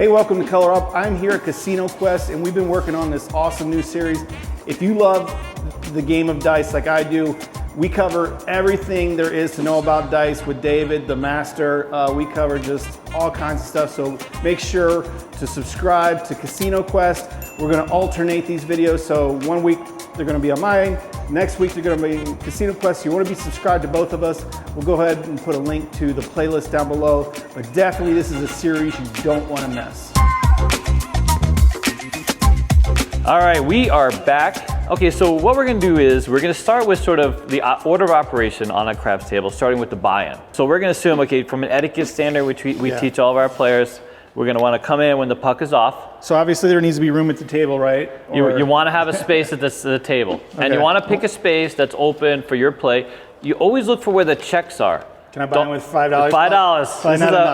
Hey, welcome to Color Up. I'm here at Casino Quest, and we've been working on this awesome new series. If you love the game of dice like I do, we cover everything there is to know about dice with David, the master. We cover just all kinds of stuff, so make sure to subscribe to Casino Quest. We're gonna alternate these videos, so one week they're gonna be on mine, next week they're gonna be in Casino Quest. You wanna be subscribed to both of us. We'll go ahead and put a link to the playlist down below, but definitely this is a series you don't wanna miss. All right, we are back. Okay, so what we're gonna do is we're gonna start with sort of the order of operation on a craps table, starting with the buy-in. So we're gonna assume, okay, from an etiquette standard, which we teach all of our players, we're gonna wanna come in when the puck is off. So obviously there needs to be room at the table, right? You wanna have a space at the table. Okay. And you wanna pick a space that's open for your play. You always look for where the checks are. Can I buy one with $5? $5.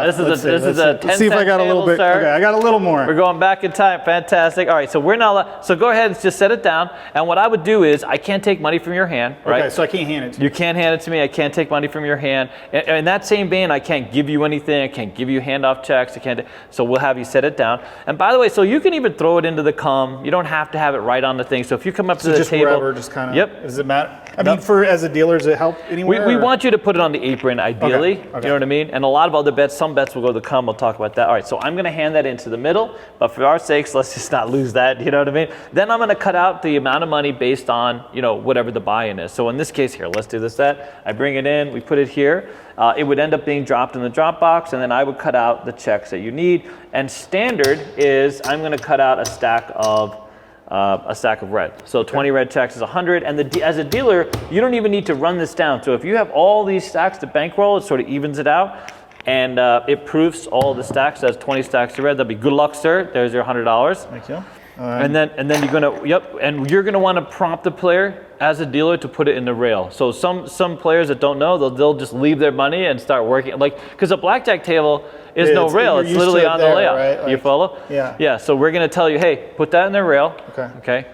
This is a 10 see if I got a little bit. Sir. Okay, I got a little more. We're going back in time. Fantastic. All right, so we're not. So go ahead and just set it down. And what I would do is, I can't take money from your hand, right? Okay, so I can't hand it to you. You can't hand it to me. I can't take money from your hand. And in that same vein, I can't give you anything. I can't give you handoff checks. I can't. So we'll have you set it down. And by the way, so you can even throw it into the cum. You don't have to have it right on the thing. So if you come up to the just table, wherever, just kind of. Yep. Does it matter? I mean, as a dealer, does it help anywhere? We want you to put it on the apron, ideally. Okay. You know what I mean? And a lot of other bets, some bets will go to the cum. We'll talk about that. All right, so I'm going to hand that into the middle, but for our sakes, let's just not lose that. You know what I mean? Then I'm going to cut out the amount of money based on, you know, whatever the buy-in is. So in this case here, let's do this, that. I bring it in, we put it here. It would end up being dropped in the drop box, and then I would cut out the checks that you need. And standard is I'm going to cut out a stack of red. So 20 red checks is 100, and as a dealer, you don't even need to run this down. So if you have all these stacks to bankroll, it sort of evens it out, and it proofs all the stacks. That's 20 stacks of red. That'll be good luck, sir. There's your $100. Thank you. And then you're gonna and you're gonna want to prompt the player as a dealer to put it in the rail. So some players that don't know, they'll just leave their money and start working, like, because a blackjack table is no rail. It's literally on the layout. Right? Like, you follow? Yeah. Yeah. So we're gonna tell you, hey, put that in the rail. Okay. Okay.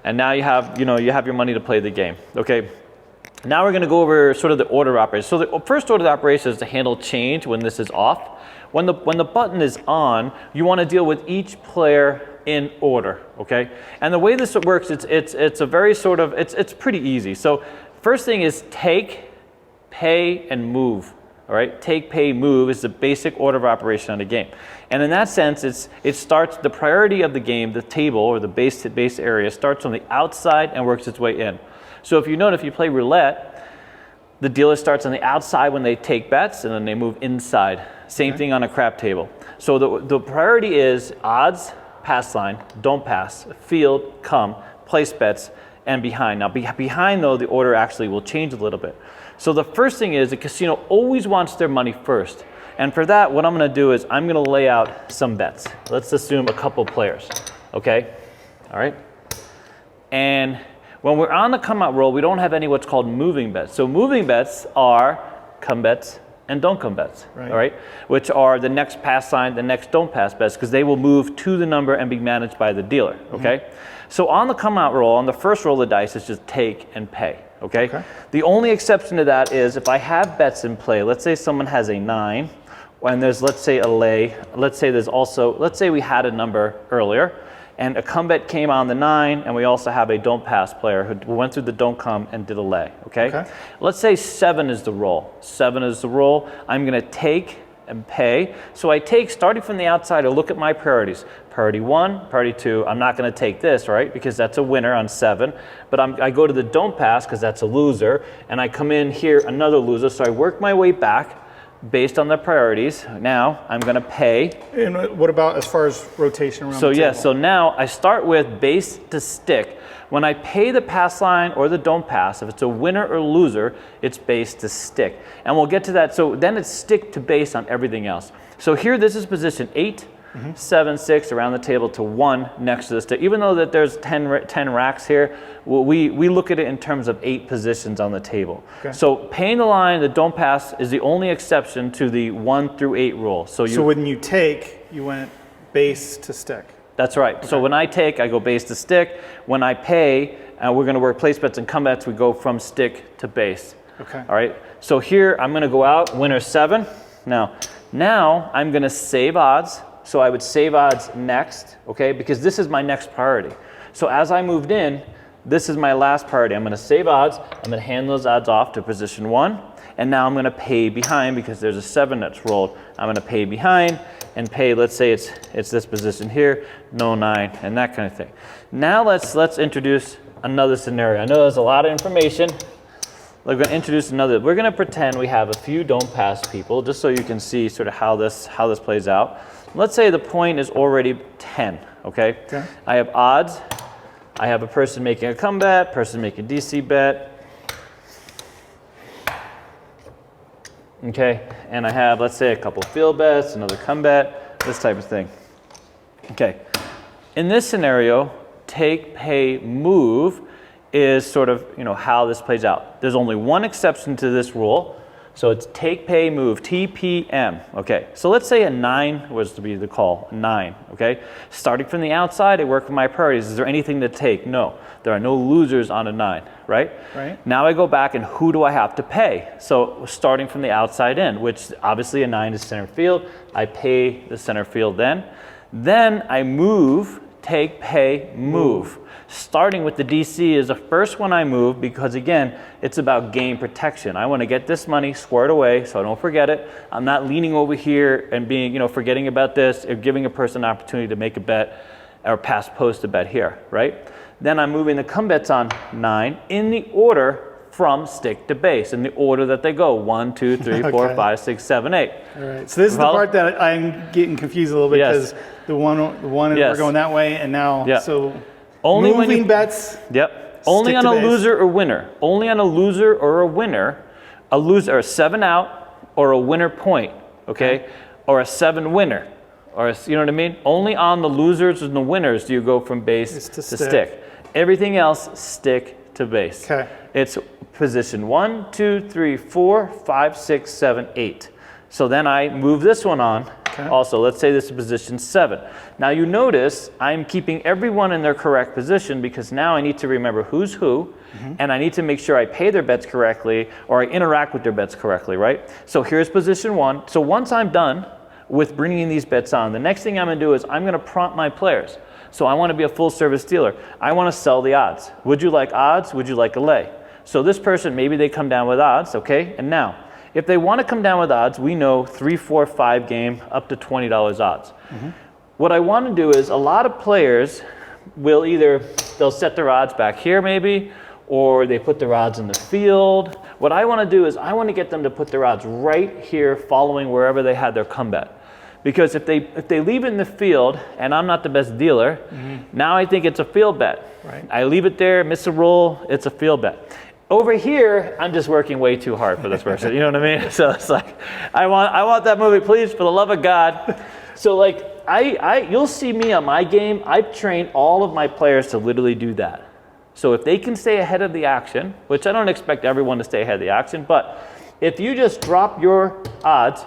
And now you have your money to play the game. Okay. Now we're gonna go over sort of the order of operation. So the first order of operation is to handle change when this is off. When the button is on, you want to deal with each player in order, okay? And the way this works, it's a very sort of, it's pretty easy. So first thing is take, pay, and move, all right? Take, pay, move is the basic order of operation on the game. And in that sense, it starts, the priority of the game, the table or the base area starts on the outside and works its way in. So if you note, if you play roulette, the dealer starts on the outside when they take bets, and then they move inside. Same thing on a crap table. So the priority is odds, pass line, don't pass, field, come, place bets, and behind. Now behind though, the order actually will change a little bit. So the first thing is the casino always wants their money first. And for that, what I'm gonna do is I'm gonna lay out some bets. Let's assume a couple players, okay? All right? And when we're on the come out roll, we don't have any what's called moving bets. So moving bets are come bets and don't come bets, all right? Which are the next pass sign, the next don't pass bets, because they will move to the number and be managed by the dealer, okay? So on the come out roll, on the first roll of the dice, it's just take and pay, okay? The only exception to that is if I have bets in play, let's say someone has a 9, and there's, let's say, a lay, let's say we had a number earlier, and a come bet came on the 9, and we also have a don't pass player who went through the don't come and did a lay, okay? Let's say 7 is the roll. 7 is the roll. I'm gonna take and pay. So I take, starting from the outside, I look at my priorities. Priority 1, priority 2, I'm not gonna take this, right? Because that's a winner on 7. But I go to the don't pass, because that's a loser, and I come in here, another loser, so I work my way back based on the priorities. Now I'm going to pay. And what about as far as rotation around the table? So now I start with base to stick. When I pay the pass line or the don't pass, if it's a winner or loser, it's base to stick. And we'll get to that. So then it's stick to base on everything else. So here this is position 8, 7, 6 around the table to 1 next to the stick. Even though that there's 10 racks here, we look at it in terms of 8 positions on the table. So paying the line, the don't pass is the only exception to the 1 through 8 rule. So when you take, you went base to stick. That's right. So when I take, I go base to stick. When I pay, we're going to work place bets and come bets. We go from stick to base. All right. So here I'm going to go out winner 7. Now I'm going to save odds. so I would save odds next, okay? Because this is my next priority. So as I moved in, this is my last priority. I'm gonna save odds, I'm gonna hand those odds off to position 1, and now I'm gonna pay behind because there's a 7 that's rolled. I'm gonna pay behind and pay, let's say it's this position here, no 9, and that kind of thing. Now let's introduce another scenario. I know there's a lot of information. We're gonna introduce another. We're gonna pretend we have a few don't pass people, just so you can see sort of how this plays out. Let's say the point is already 10, okay? I have odds. I have a person making a come bet, person making a DC bet. Okay, and I have, let's say, a couple field bets, another come bet, this type of thing. Okay, in this scenario, take, pay, move is sort of, how this plays out. There's only one exception to this rule. So it's take, pay, move, TPM. Okay, so let's say a 9 was to be the call, 9, okay? Starting from the outside, I work with my priorities. Is there anything to take? No. There are no losers on a 9, right? Right. Now I go back and who do I have to pay? So starting from the outside in, which obviously a 9 is center field. I pay the center field then. Then I move, take, pay, move. Starting with the DC is the first one I move because, again, it's about game protection. I want to get this money squared away so I don't forget it. I'm not leaning over here and being, forgetting about this or giving a person an opportunity to make a bet or post a bet here, right? Then I'm moving the come bets on 9 in the order from stick to base, in the order that they go, 1, 2, 3, 4, 5, 6, 7, 8. All right. So this is the part that I'm getting confused a little bit because the one we're going that way, and now so. Only moving when you, bets. Yep. Only on a loser or winner. Only on a loser or a winner, a loser or a 7 out or a winner point, okay? Or a 7 winner, or you know what I mean? Only on the losers and the winners do you go from base to stick. Everything else, stick to base. Okay. It's position 1, 2, 3, 4, 5, 6, 7, 8. So then I move this one on. Also, let's say this is position 7. Now you notice I'm keeping everyone in their correct position because now I need to remember who's who, and I need to make sure I pay their bets correctly or I interact with their bets correctly, right? So here's position 1. So once I'm done with bringing these bets on, the next thing I'm going to do is I'm going to prompt my players. So I want to be a full service dealer. I want to sell the odds. Would you like odds? Would you like a lay? So this person, maybe they come down with odds, okay? And now, if they want to come down with odds, we know 3, 4, 5 game, up to $20 odds. What I want to do is a lot of players will they'll set their odds back here maybe, or they put their odds in the field. What I want to do is I want to get them to put their odds right here following wherever they had their come bet. Because if they leave it in the field and I'm not the best dealer, now I think it's a field bet. Right. I leave it there, miss a roll, it's a field bet. Over here, I'm just working way too hard for this person. You know what I mean? So it's like, I want that movie, please, for the love of God. So like, you'll see me on my game. I've trained all of my players to literally do that. So if they can stay ahead of the action, which I don't expect everyone to stay ahead of the action, but if you just drop your odds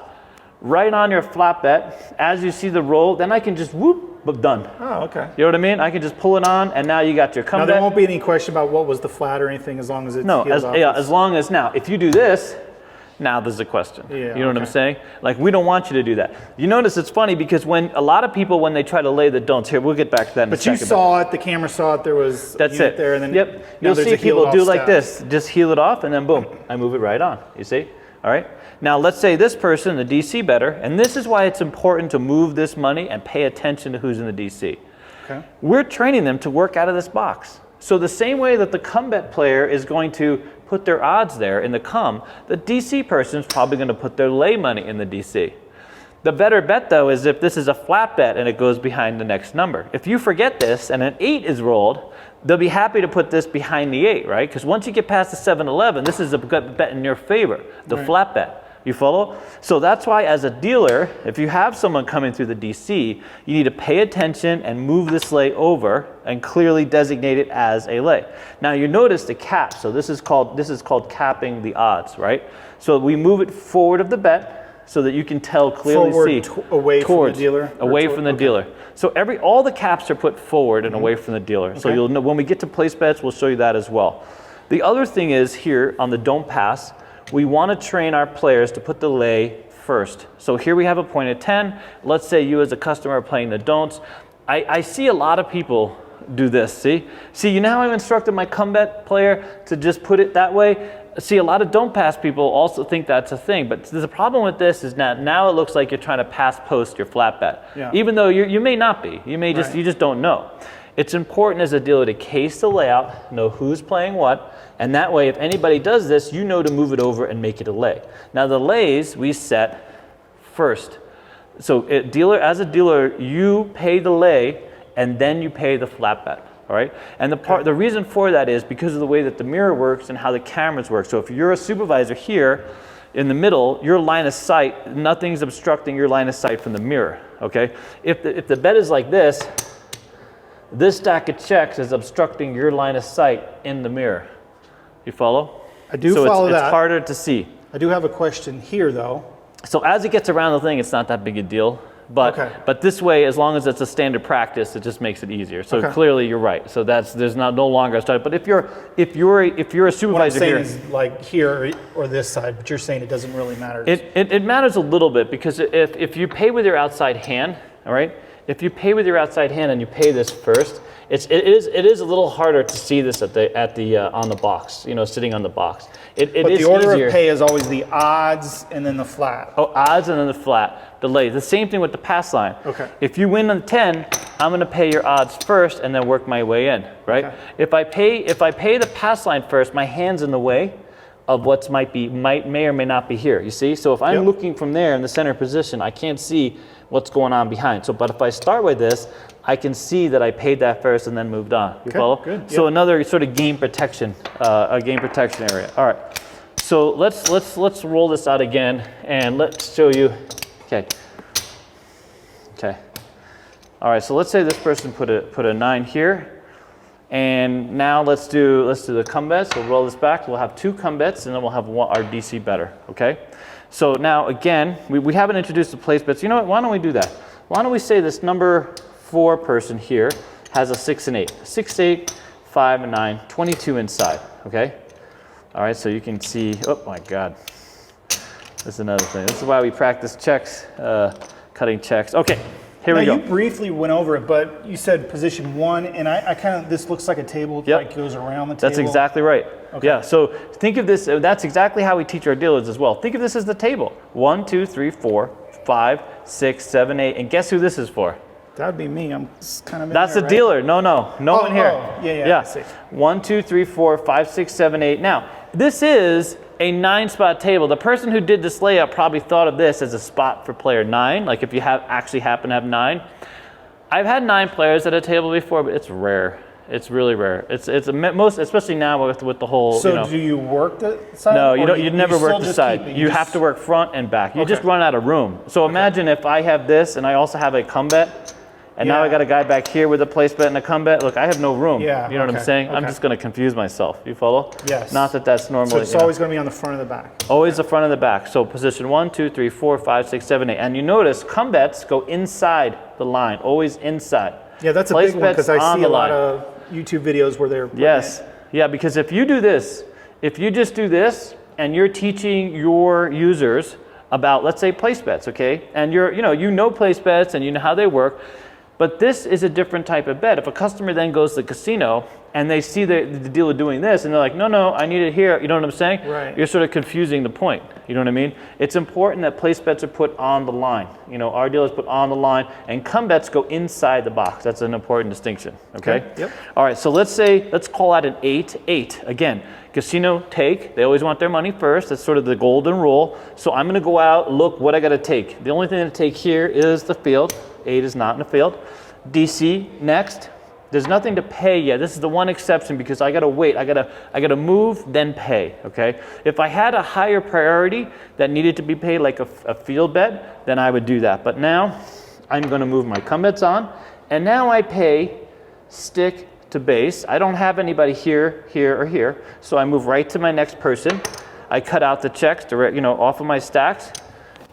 right on your flat bet as you see the roll, then I can just whoop. But done. Oh, okay. You know what I mean? I can just pull it on, and now you got your comeback. Now there won't be any question about what was the flat or anything as long as it's as long as now, if you do this, now there's a question. Yeah, you know what I'm saying? Like we don't want you to do that. You notice it's funny because when a lot of people when they try to lay the don'ts here, we'll get back to that in a second. But you saw it, the camera saw it. There was that's it there, and then you'll see people do like this, just heel it off, and then boom, I move it right on. You see? All right. Now let's say this person, the DC bettor, and this is why it's important to move this money and pay attention to who's in the DC. Okay. We're training them to work out of this box. So the same way that the come bet player is going to put their odds there in the come, the DC person is probably going to put their lay money in the DC. The better bet though is if this is a flat bet and it goes behind the next number. If you forget this and an 8 is rolled, they'll be happy to put this behind the 8, right? Because once you get past the 7-11, this is a good bet in your favor, the flat bet. You follow? So that's why as a dealer, if you have someone coming through the DC, you need to pay attention and move this lay over and clearly designate it as a lay. Now you notice the cap. So this is called capping the odds, right? So we move it forward of the bet so that you can tell clearly away from the dealer. Away from the dealer. So all the caps are put forward and away from the dealer. So you'll know when we get to place bets, we'll show you that as well. The other thing is here on the don't pass, we want to train our players to put the lay first. So here we have a point at 10. Let's say you as a customer are playing the don'ts. I see a lot of people do this, see? See, you know how I've instructed my come bet player to just put it that way? See, a lot of don't pass people also think that's a thing, but the problem with this is that now it looks like you're trying to pass post your flat bet, even though you may not be. You may just, you just don't know. It's important as a dealer to case the layout, know who's playing what, and that way if anybody does this, you know to move it over and make it a lay. Now the lays we set first. So as a dealer, you pay the lay and then you pay the flat bet, all right? And the reason for that is because of the way that the mirror works and how the cameras work. So if you're a supervisor here in the middle, your line of sight, nothing's obstructing your line of sight from the mirror, okay? If the bet is like this stack of checks is obstructing your line of sight in the mirror. You follow? I do follow that. So it's harder to see. I do have a question here though. So as it gets around the thing, it's not that big a deal. But this way, as long as it's a standard practice, it just makes it easier. So clearly, you're right. So there's no longer a start. But if you're a supervisor what I'm saying here, is like here or this side, but you're saying it doesn't really matter. It matters a little bit because if you pay with your outside hand, all right. If you pay with your outside hand and you pay this first, it is a little harder to see this on the box, sitting on the box. But the order of pay is always the odds and then the flat. Oh, odds and then the flat, the lay. The same thing with the pass line. Okay. If you win on 10, I'm going to pay your odds first and then work my way in, right? Okay. If I pay the pass line first, my hand's in the way of what may or may not be here. You see? So if I'm looking from there in the center position, I can't see what's going on behind. But if I start with this, I can see that I paid that first and then moved on. You follow? Good. So another sort of game protection, a game protection area. All right. So let's roll this out again and let's show you. Okay. All right. So let's say this person put a 9 here, and now let's do the come bets. We'll roll this back. We'll have 2 come bets, and then we'll have our DC better. Okay. So now again, we haven't introduced the place bets. You know what? Why don't we do that? Why don't we say this number 4 person here has a 6 and 8. 6, 8, 5, and 9, 22 inside, okay? All right, so you can see, oh my God. This is another thing. This is why we practice checks, cutting checks. Okay, here we go. You briefly went over it, but you said position 1, and I kind of, this looks like a table, like goes around the table. That's exactly right. Okay. Yeah, so think of this, that's exactly how we teach our dealers as well. Think of this as the table. 1, 2, 3, 4, 5, 6, 7, 8, and guess who this is for? That'd be me. I'm kind of in That's there, the dealer. No one here. Yeah. I see. 1, 2, 3, 4, 5, 6, 7, 8. Now, this is a 9-spot table. The person who did this layout probably thought of this as a spot for player 9, like if you actually happen to have 9. I've had 9 players at a table before, but it's rare. It's really rare. It's most, especially now with the whole. So do you work the side? No, you don't. You never work the side. You have to work front and back. You just run out of room. So imagine if I have this and I also have a come bet, and now I got a guy back here with a place bet and a come bet. Look, I have no room. Yeah. You know what I'm saying? I'm just going to confuse myself. You follow? Yes. Not that that's normal. So it's always going to be on the front and the back. Always the front and the back. So position 1, 2, 3, 4, 5, 6, 7, 8. And you notice come bets go inside the line. Always inside. Yeah, that's a big one because I see a lot of YouTube videos where they're yeah, because if you do this, if you just do this and you're teaching your users about, let's say, place bets, okay, and you know place bets and you know how they work, but this is a different type of bet. If a customer then goes to the casino and they see the dealer doing this and they're like, no, I need it here, you know what I'm saying? Right. You're sort of confusing the point, you know what I mean? It's important that place bets are put on the line. Our dealers put on the line, and come bets go inside the box. That's an important distinction, okay? Yep. All right, so let's call that an 8-8. Again, casino take, they always want their money first. That's sort of the golden rule. So I'm gonna go out, look what I gotta take. The only thing to take here is the field. 8 is not in the field. DC, next. There's nothing to pay yet. This is the one exception because I gotta wait. I gotta move, then pay, okay? If I had a higher priority that needed to be paid, like a field bet, then I would do that. But now, I'm gonna move my come bets on, and now I pay stick to base. I don't have anybody here, or here, so I move right to my next person. I cut out the checks direct, off of my stacks,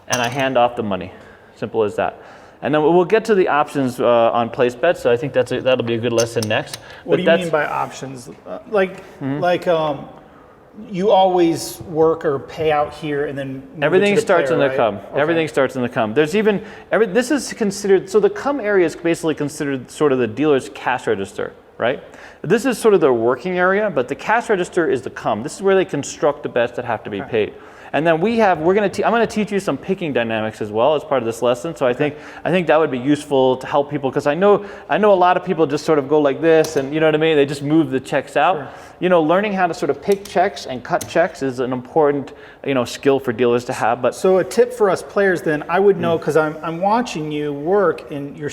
and I hand off the money. Simple as that. And then we'll get to the options on place bets. So I think that'll be a good lesson next. What do you mean by options? you always work or pay out here and then move everything it to the starts player, in the right? come. Everything starts in the come. There's even this is considered, so the come area is basically considered sort of the dealer's cash register, right? This is sort of their working area, but the cash register is the come. This is where they construct the bets that have to be paid. And then I'm going to teach you some picking dynamics as well as part of this lesson. So I think that would be useful to help people, because I know a lot of people just sort of go like this, and you know what I mean? They just move the checks out. Sure. You know, learning how to sort of pick checks and cut checks is an important, skill for dealers to have. But so a tip for us players then, I would know, because I'm watching you work and you're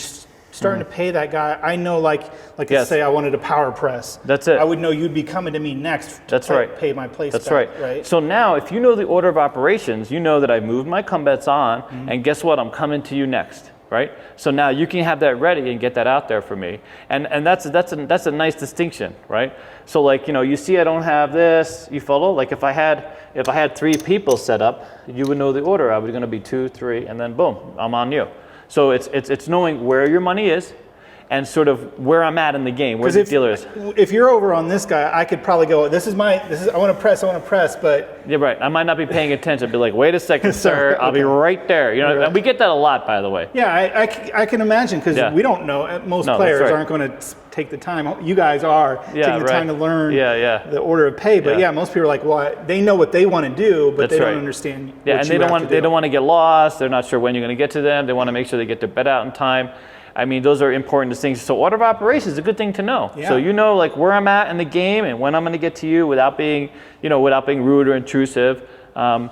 starting to pay that guy. I know, like yes. say I wanted a power press. That's it. I would know you'd be coming to me next to pay my place That's back, right. So now, if you know the order of operations, you know that I've moved my come bets on, and guess what? I'm coming to you next, right? So now you can have that ready and get that out there for me, and that's a nice distinction, right? So like, you see, I don't have this. You follow? Like if I had 3 people set up, you would know the order. I was going to be 2, 3, and then boom, I'm on you. So it's knowing where your money is and sort of where I'm at in the game, where the dealer is. If you're over on this guy, I could probably go, I want to press, but... Yeah, right. I might not be paying attention. I'd be like, wait a second, sir. I'll be right there. Right. And we get that a lot, by the way. Yeah, I can imagine, because we don't know. Most players aren't going to take the time. You guys are taking the time to learn the order of pay. But most people are like, well, they know what they want to do, but they don't understand what and they don't want to get lost. They're not sure when you're going to get to them. They want to make sure they get their bet out in time. I mean, those are important distinctions. So order of operations is a good thing to know. Yeah. So you know, like, where I'm at in the game and when I'm going to get to you without being rude or intrusive. You know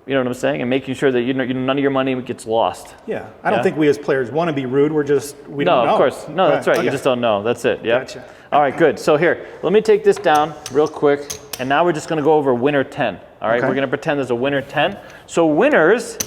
what I'm saying? And making sure that none of your money gets lost. Yeah. I don't think we as players want to be rude. We don't know. No, of course. No, that's right. Okay. You just don't know. That's it. Yeah. Gotcha. All right, good. So here, let me take this down real quick. And now we're just going to go over winner 10. All right. Okay. We're going to pretend there's a winner 10. So winners.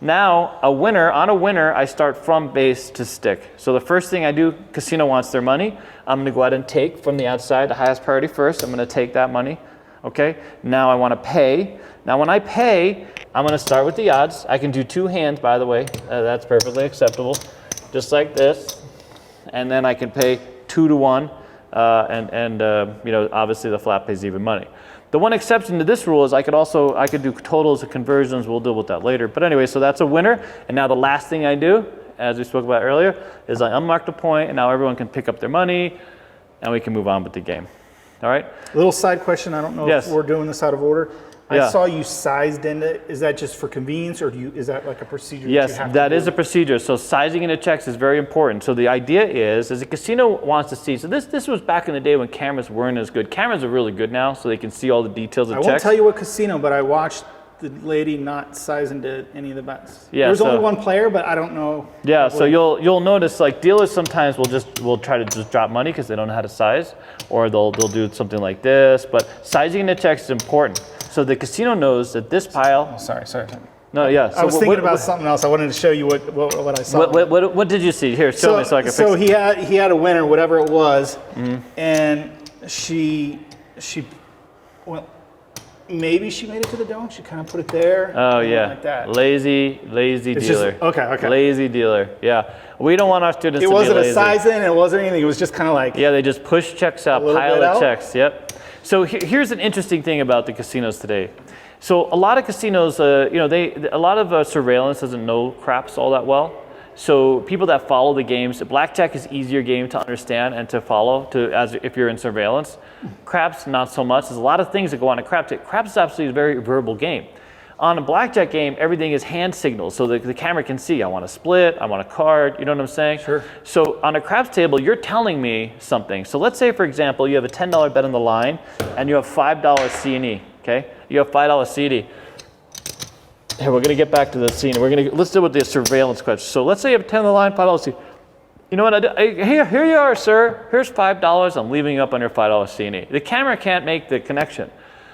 Now, on a winner, I start from base to stick. So the first thing I do, casino wants their money. I'm going to go ahead and take from the outside, the highest priority first. I'm going to take that money. Okay. Now I want to pay. Now when I pay, I'm going to start with the odds. I can do 2 hands, by the way. That's perfectly acceptable. Just like this. And then I can pay 2 to 1. Obviously the flat pays even money. The one exception to this rule is I could do totals and conversions. We'll deal with that later. But anyway, so that's a winner. And now the last thing I do, as we spoke about earlier, is I unmark the point, and now everyone can pick up their money, and we can move on with the game. All right? A little side question. I don't know if we're doing this out of order. I saw you sized into it. Is that just for convenience, or is that like a procedure? Yes, that is a procedure. So sizing into checks is very important. So the idea is a casino wants to see. So this was back in the day when cameras weren't as good. Cameras are really good now, so they can see all the details of checks. I won't tell you what casino, but I watched the lady not size into any of the bets. Yeah, there's only one player, but I don't know. Yeah, so you'll notice, like, dealers sometimes will try to just drop money because they don't know how to size, or they'll do something like this. But sizing into checks is important. So the casino knows that this pile. Oh, sorry. No, yeah. So I was thinking about something else. I wanted to show you what I saw. What did you see? Here, show me so I can fix it. So he had a winner, whatever it was, and she maybe she made it to the dome. She kind of put it there. Oh yeah, like that. Lazy dealer. Okay. Lazy dealer. Yeah, we don't want our students to be lazy. It wasn't a size in. It wasn't anything. It was just kind of like. Yeah, they just push checks out, pile of checks. Yep. So here's an interesting thing about the casinos today. So a lot of casinos, a lot of surveillance doesn't know craps all that well. So people that follow the games, blackjack is easier game to understand and to follow if you're in surveillance. Craps, not so much. There's a lot of things that go on in craps. Craps is absolutely a very verbal game. On a blackjack game, everything is hand signals, so the camera can see, I want a split, I want a card, you know what I'm saying? Sure. So on a craps table, you're telling me something. So let's say, for example, you have a $10 bet on the line, and you have $5 C&E, okay? You have $5 C&E. Here, we're gonna get back to the scene. Let's deal with the surveillance question. So let's say you have 10 on the line, $5 C&E. You know what, here you are, sir. Here's $5, I'm leaving you up on your $5 C&E. The camera can't make the connection.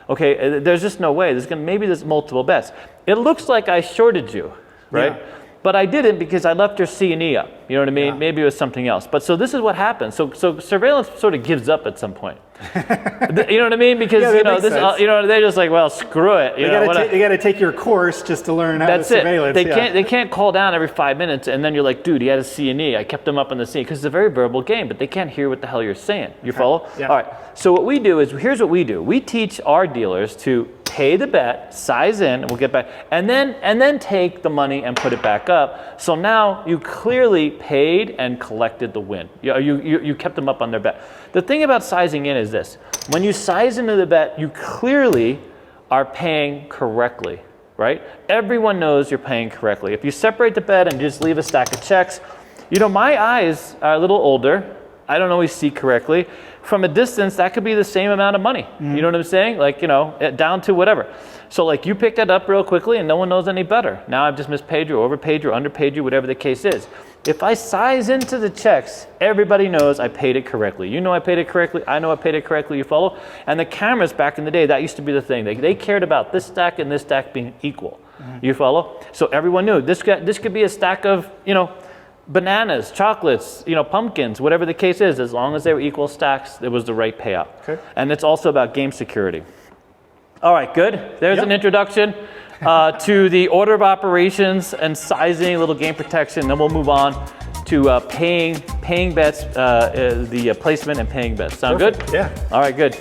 Okay, there's just no way. Maybe there's multiple bets. It looks like I shorted you, right? Yeah. But I didn't because I left your C&E up. You know what I mean? Yeah. Maybe it was something else. But so this is what happens. So surveillance sort of gives up at some point. You know what I mean? Because Yeah, you know makes this. sense. You know they're just like, well, screw it. You know, They got to take your course just to learn how to that's it. surveillance. They can't call down every 5 minutes and then you're like, dude, he had a C&E. I kept him up on the scene because it's a very verbal game, but they can't hear what the hell you're saying. You follow? Yeah. All right. So what we do is here's what we do. We teach our dealers to pay the bet, size in, and we'll get back, and then take the money and put it back up. So now you clearly paid and collected the win. You kept them up on their bet. The thing about sizing in is this: when you size into the bet, you clearly are paying correctly, right? Everyone knows you're paying correctly. If you separate the bet and just leave a stack of checks, you know, my eyes are a little older. I don't always see correctly. From a distance, that could be the same amount of money. You know what I'm saying? Like, you know, down to whatever. So like you picked that up real quickly and no one knows any better. Now I've just mispaid you, overpaid you, underpaid you, whatever the case is. If I size into the checks, everybody knows I paid it correctly. You know I paid it correctly. I know I paid it correctly. You follow? And the cameras back in the day, that used to be the thing. They cared about this stack and this stack being equal. You follow? So everyone knew this could be a stack of, you know, bananas, chocolates, you know, pumpkins, whatever the case is, as long as they were equal stacks, it was the right payout. Okay. And it's also about game security. All right, good. There's Yep. an introduction to the order of operations and sizing, a little game protection. Then we'll move on to paying bets, the placement and paying bets. Sound Perfect. good? Yeah. All right, good.